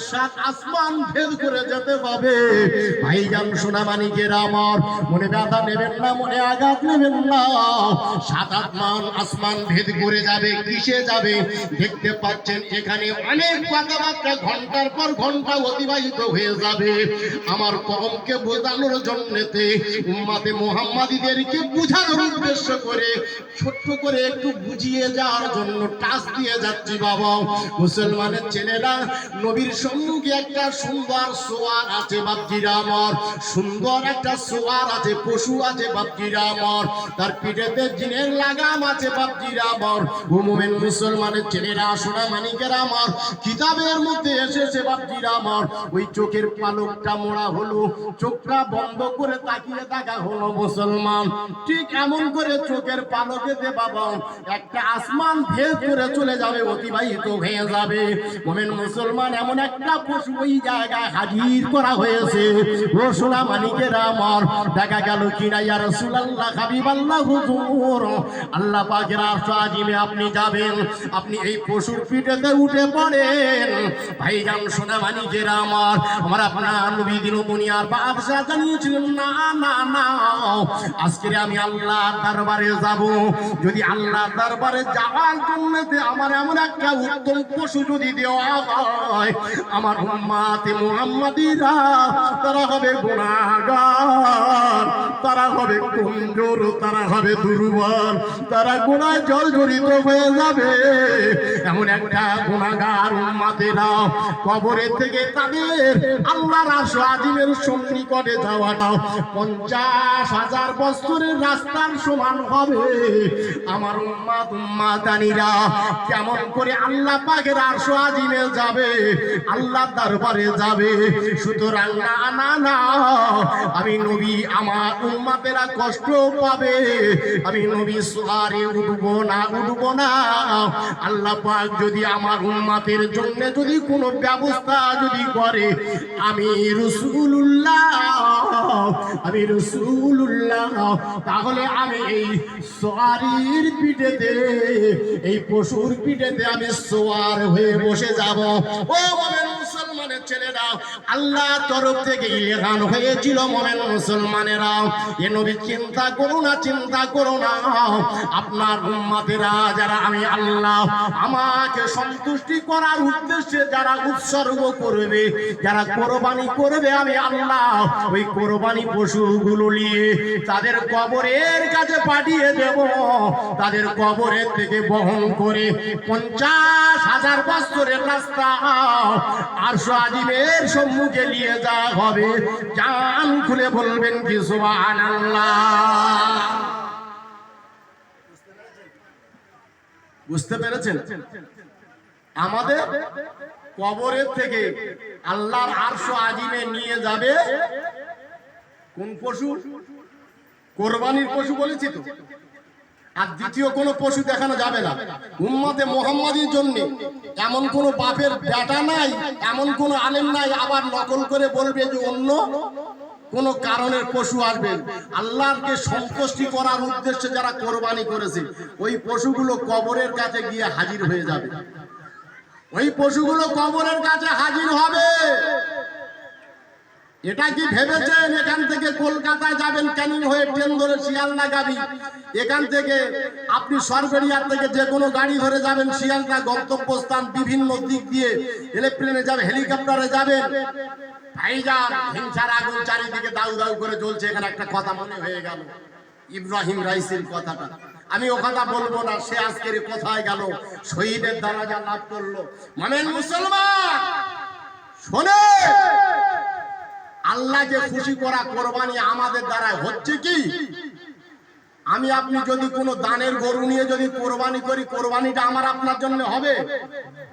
সাত আসমান ভেদ করে যেতে হবে। ভাইজান সোনামানিকেরা আমার, মনে ব্যথা নেবেন না, মনে আঘাত নেবেন না। সাত আসমান ভেদ করে যাবে। কিসে যাবে? দেখতে পাচ্ছেন এখানে অনেক কথাবার্তা ঘন্টার পর ঘন্টা অতিবাহিত হয়ে যাবে। আমার কওমকে বোঝানোর জন্যতে, উম্মতে মুহাম্মাদীদেরকে বুঝানোর উদ্দেশ্য করে ছোট্ট করে একটু বুঝিয়ে যাওয়ার জন্য টাচ দিয়ে যাচ্ছি। বাবা মুসলমানের ছেলেরা, নবীর সম্মুখে একটা সুন্দর সোয়ার আছে বাপজিরা আমার, সুন্দর একটা সোয়ার আছে, পশু আছে বাপজিরা আমার, তার পিঠেতে জিনের লাগাম আছে বাপজিরা আমার। ও মুমিন মুসলমানের ছেলেরা, সোনা মানিকেরা আমার, কিতাবের মধ্যে এসেছে বাপজিরা আমার, ওই চোখের পালকটা মোড়া হলো, চোখটা বন্ধ করে তাকিয়ে থাকা হলো মুসলমান। ঠিক এমন করে চোখের পালকেতে বাবা একটা আসমান ভেদ করে চলে যাবে, অতিবাহিত হয়ে যাবে। মুমিন মুসলমান, এমন একটা পশু ওই জায়গায় হাজির করা হয়েছে। ও সোনা মানিকেরা আমার, দেখা গেল কিনা ইয়া রাসূলুল্লাহ, হাবিবাল্লাহ, হুজুর, আল্লাহ পাকের আরশ আজিমে আপনি যাবেন, আপনি এই পশুর পিঠেতে উঠে পড়েন। ভাইজান সোনা মানিকেরা আমার, আমার আপনার নবী দিন দুনিয়ার বাদশা জানিয়েছিলেন, না না না, আজকে আমি আল্লাহর দরবারে যাব। যদি আল্লাহর দরবারে যাওয়ার জন্যতে আমার এমন একটা উত্তম পশু যদি দেওয়া হয়, আমার উম্মতে মুহাম্মাদীরা তারা হবে গুনাহগার, তারা হবে কমজোর, তারা হবে দুর্বল, তারা গুনাহে জর্জরিত হয়ে যাবে। এমন একটা গুনাহগার উম্মতেরা কবরের থেকে তাদের আল্লাহর আরশ আজিমের সন্নিকটে যাওয়াটা 50,000 বছরের রাস্তার সমান হবে। আমার উম্মাদানিরা কেমন করে আল্লাহ পাকের আরশ আজিমে যাবে, আল্লাহর দরবারে যাবে? সুতরাং না না না, আমি নবী, আমার উম্মতেরা কষ্ট পাবে, আমি নবী সোয়ারে উঠবো না, উঠবো না। আল্লাহ পাক যদি আমার উম্মতের জন্য যদি কোনো ব্যবস্থা যদি করে, আমি রাসূলুল্লাহ, আমি রাসূলুল্লাহ, তাহলে আমি এই সোয়ারির পিঠেতে, এই পশুর পিঠেতে আমি সোয়ার হয়ে বসে যাব। ও মুমিন মুসলমানের ছেলেরা, আল্লাহর তরফ থেকে ইলহাম হয়েছিল মুমিন মুসলমানেরা, এ নবী চিন্তা করো না, চিন্তা করো না, আপনার উম্মতেরা যারা আমি আল্লাহ আমাকে সন্তুষ্টি করার উদ্দেশ্যে যারা উৎসর্গ করবে, যারা কোরবানি করবে, আমি আল্লাহ ওই কোরবানি পশুগুলো নিয়ে তাদের কবরের কাছে পাঠিয়ে দেব। তাদের কবরের থেকে বহন করে 50,000 বছরের রাস্তা আরশ আজিমের সম্মুখে নিয়ে যাওয়া হবে। জান খুলে বলবেন কি সুবহানাল্লাহ? বুঝতে পেরেছেন? আমাদের কবরের থেকে আল্লাহর আরশ আজিমে নিয়ে যাবে কোন পশু? কোরবানির পশু বলেছি তো। আর দ্বিতীয় কোনো পশু দেখানো যাবে না। উম্মতে মুহাম্মাদীর জন্য এমন কোনো বাপের বেটা নাই, এমন কোনো আলেম নাই আবার নকল করে বলবে যে অন্য কোন কারণের পশু আসবে। আল্লাহকে সন্তুষ্টি করার উদ্দেশ্যে যারা কোরবানি করেছে, ওই পশুগুলো কবরের কাছে গিয়ে হাজির হয়ে যাবে। ওই পশুগুলো কবরের কাছে হাজির হবে। এটা কি ভেবেছেন এখান থেকে কলকাতায় যাবেন ক্যানিং হয়ে ট্রেন ধরে শিয়ালদা গাবি, এখান থেকে আপনি সরবেরিয়ার থেকে যে কোনো গাড়ি ধরে যাবেন শিয়ালদা গন্তব্যস্থান, বিভিন্ন দিক দিয়ে এরোপ্লেনে যাবেন, হেলিকপ্টারে যাবেন। ভাইজান, হিংসার আগুন চারিদিকে দাউ দাউ করে জ্বলছে। এখানে একটা কথা মনে হয়ে গেল, ইব্রাহিম রাইসির কথাটা। আমি ও কথা বলবো না, সে আজকের কোথায় গেল, শহীদের দরজা লাভ করলো। মুমিন মুসলমান শোনে, আল্লাহকে খুশি করা কোরবানি আমাদের দ্বারা হচ্ছে কি? আমি আপনি যদি কোনো দানের গরু নিয়ে যদি কোরবানি করি, কোরবানিটা আমার আপনার জন্য হবে?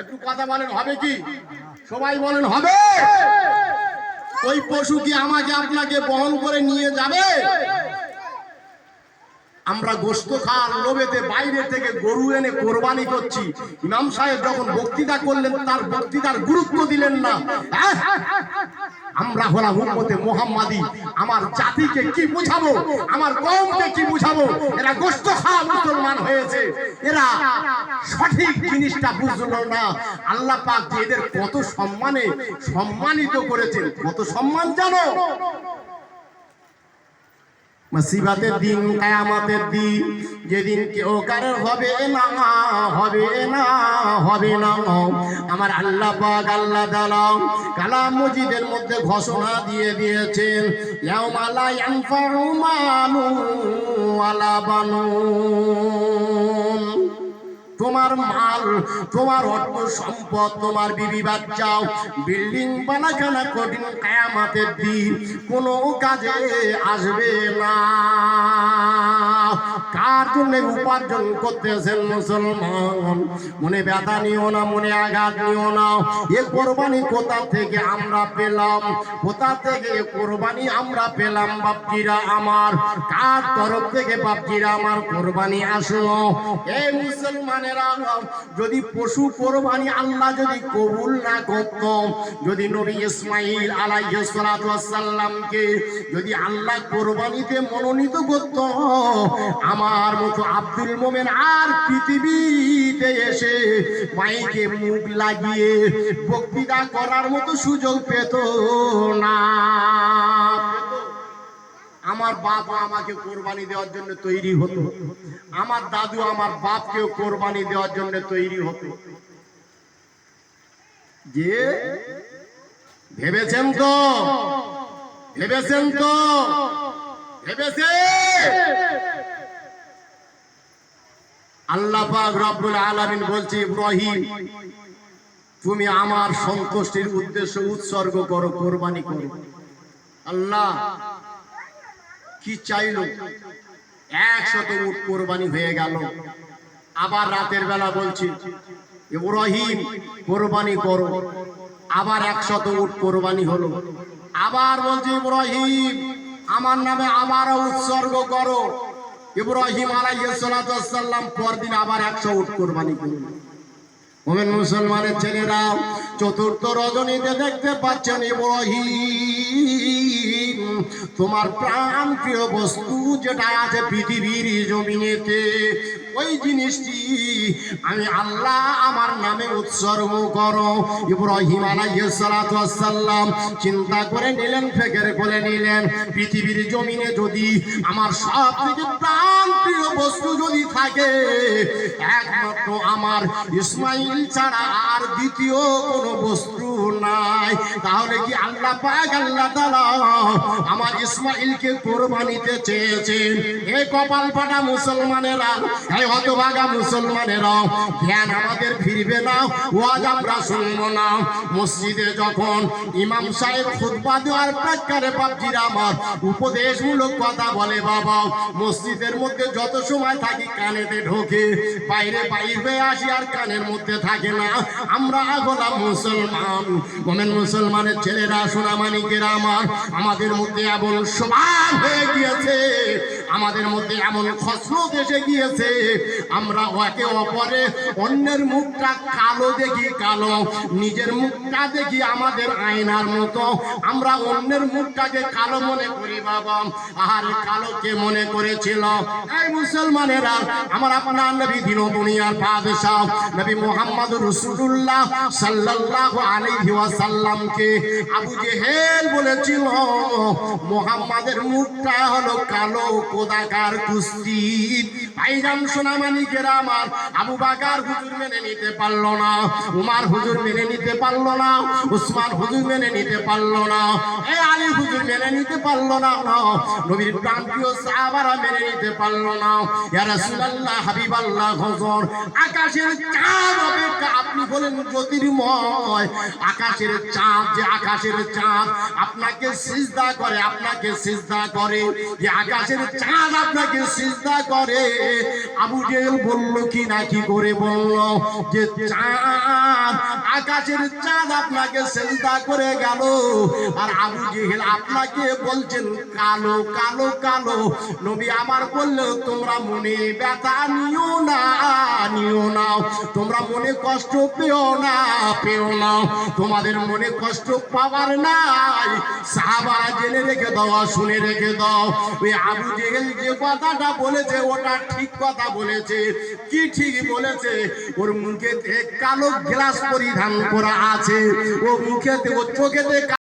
একটু কথা বলেন, হবে কি? সবাই বলেন হবে? ওই পশু কি আমাকে আপনাকে বহন করে নিয়ে যাবে? আমরা গোশত খাওয়ার লোভেতে বাইরে থেকে গরু এনে কোরবানি করছি। ইমাম সাহেব যখন বক্তৃতা করলেন তার বক্তৃতার গুরুত্ব দিলেন না। আমরা হলাম উম্মতে মুহাম্মাদি, আমার জাতিকে কি বুঝাবো, আমার কওমকে কি বুঝাবো? এরা গোশত খাওয়া মুসলমান হয়েছে, এরা সঠিক জিনিসটা বুঝলো না। আল্লাহ পাক যে এদের কত সম্মানে সম্মানিত করেছেন, কত সম্মান জানো? মুসিবতের দিন, কিয়ামতের দিন, যেদিন কেউ কারো হবে না, হবে না, হবে না। আমার আল্লাহ পাক আল্লাহ তাআলা কালাম মজিদের মধ্যে ঘোষণা দিয়ে দিয়েছেন, ইয়াউমা লা ইয়ানফাউ মালুন ওয়ালা বানুন। তোমার মাল, তোমার অর্থ সম্পদ, তোমার বিবি বাচ্চাও, বিল্ডিং বানাখানা কঠিন কিয়ামতের দিন কোনো কাজে আসবে না। কার জন্য উপার্জন করতেছেন মুসলমান? মনে ব্যথা নিও না, মনে আঘাত নিও না। এ কোরবানি কোথা থেকে আমরা পেলাম? কোথা থেকে কোরবানি আমরা পেলাম বাপজিরা আমার? কার তরফ থেকে বাপজিরা আমার কোরবানি আসলো? এই মুসলমান, যদি পশু কোরবানি আল্লাহ যদি কবুল না করত, যদি নবী ইসমাঈল আলাইহিস সালাতু ওয়াস সালামকে যদি আল্লাহ কোরবানিতে মনোনীত করত, আমার মতো আব্দুল মোমেন আর পৃথিবীতে এসে মাইকে মুখ লাগিয়ে বক্তৃতা করার মতো সুযোগ পেত না। আমার বাবা আমাকে কোরবানি দেওয়ার জন্য তৈরি হতো, আমার দাদু আমার বাপকেও কোরবানি দেওয়ার জন্য তৈরি হতো। যে ভেবেছেন তো, ভেবেছেন তো, ভেবেছে আল্লাহ পাক রব্বুল আলামিন বলছে, ইব্রাহিম তুমি আমার সন্তুষ্টির উদ্দেশ্যে উৎসর্গ করো, কোরবানি করো। আল্লাহ কি চাইলো? 100 উট কোরবানি হয়ে গেল। আবার রাতের বেলা বলছি, ইব্রাহিম কোরবানি করো। আবার 100 উট কোরবানি হলো। আবার বলছি, ইব্রাহিম আমার নামে আবার উৎসর্গ করো। ইব্রাহিম আলাইহিস সালাতু ওয়াস সালাম পরদিন আবার 100 উট কোরবানি করলেন। মোমেন মুসলমানের ছেলেরা, চতুর্থ রজনীতে দেখতে পাচ্ছেন ইব্রাহিম তোমার প্রাণ প্রিয় বস্তু যেটা আছে পৃথিবীর জমিনেতে, ওই জিনিসটি আমি আল্লাহ আমার নামে উৎসর্গ করো। ইব্রাহিম আলাইহিস সালাতু ওয়াস সালাম চিন্তা করে নিলেন, ফিকির করে নিলেন, পৃথিবীর জমিনে যদি আমার সবথেকে প্রাণ প্রিয় বস্তু যদি থাকে, একমাত্র আমার ইসমাইল ছাড়া আর দ্বিতীয় কোনো বস্তু নাই। তাহলে কি আল্লাহ পাক আল্লাহ তাআলা আমার ইসমাইলকে কোরবানিতে চেয়েছেন? এই কপাল ফাটা মুসলমানেরা, এই হতভাগা মুসলমানেরা, জ্ঞান আমাদের ফিরবে না, ওয়াজ আমরা শুনবো না। মসজিদে যখন ইমাম সাহেব খুতবা দেওয়ার প্রাক্কালে বাপজিরা আমার উপদেশমূলক কথা বলে, বাবা মসজিদের মধ্যে যত সময় থাকি কানেতে ঢোকে, বাইরে বাইর হয়ে আসি আর কানের মধ্যে থাকে না। আমরা হলাম মুসলমান। মোমেন মুসলমানের ছেলেরা, সোনামানিকেরা আমার, আমাদের মধ্যে এমন স্বভাব হয়ে গিয়েছে, আমাদের মধ্যে এমন খসরত এসে গিয়েছে, আমরা একে অপরে অন্যের মুখটা কালো দেখি, কালো, নিজের মুখটা দেখি আমাদের আয়নার মতো, আমরা অন্যের মুখটাকে কালো মনে করি। বাবা আর কালোকে মনে করেছিল এই মুসলমানেরা। আমার আপনার নবী দিন দুনিয়ার বাদশাহ নবী মুহাম্মদ রাসূলুল্লাহ সাল্লাল্লাহু আলাইহি ওয়াসাল্লামকে আবু জেহেল বলেছিল, মুহাম্মাদের মুখটা হলো কালো, কোদাকার কুস্তি। ভাইজান সোনামানিকেরা আমার, আবু বকর হুজুর মেনে নিতে পারলো না, উমর হুজুর মেনে নিতে পারলো না, উসমান হুজুর মেনে নিতে পারলো না, এই আলী হুজুর মেনে নিতে পারলো না, নবীর প্রাণপ্রিয় সাহাবারা মেনে নিতে পারলো না। ইয়া রাসূলুল্লাহ, হাবিবাল্লাহ হুজুর, আকাশের চাঁদ অপেক্ষা আপনি বলেন জ্যোতির্ময়, আকাশের চাঁদ যে আকাশের চাঁদ আপনাকে সিজদা করে, আপনাকে সিজদা করে, যে আকাশের চাঁদ আপনাকে সিজদা করে। আবু জেহেল বলল কি না, কি করে বলল যে চাঁদ, আকাশের চাঁদ আপনাকে সিজদা করে গেল, আর আবু জেহেল আপনাকে বলছেন কালো কালো কালো। নবী আমার বলল তোমরা মনে ব্যথা নিও না, নিও না, তোমরা মনে কষ্ট পেও না, পেও না, তোমাদের মনে কষ্ট পাওয়ার নাই। সাহাবারা জেনে রেখে দাও, শুনে রেখে দাও, ওই আবু জেহেল যে কথাটা বলেছে ওটা ঠিক কথা বলেছে। কি ঠিক বলেছে? ওর মুখে কালো গ্লাস পরিধান করা আছে, ও মুখেতে, ও চোখেতে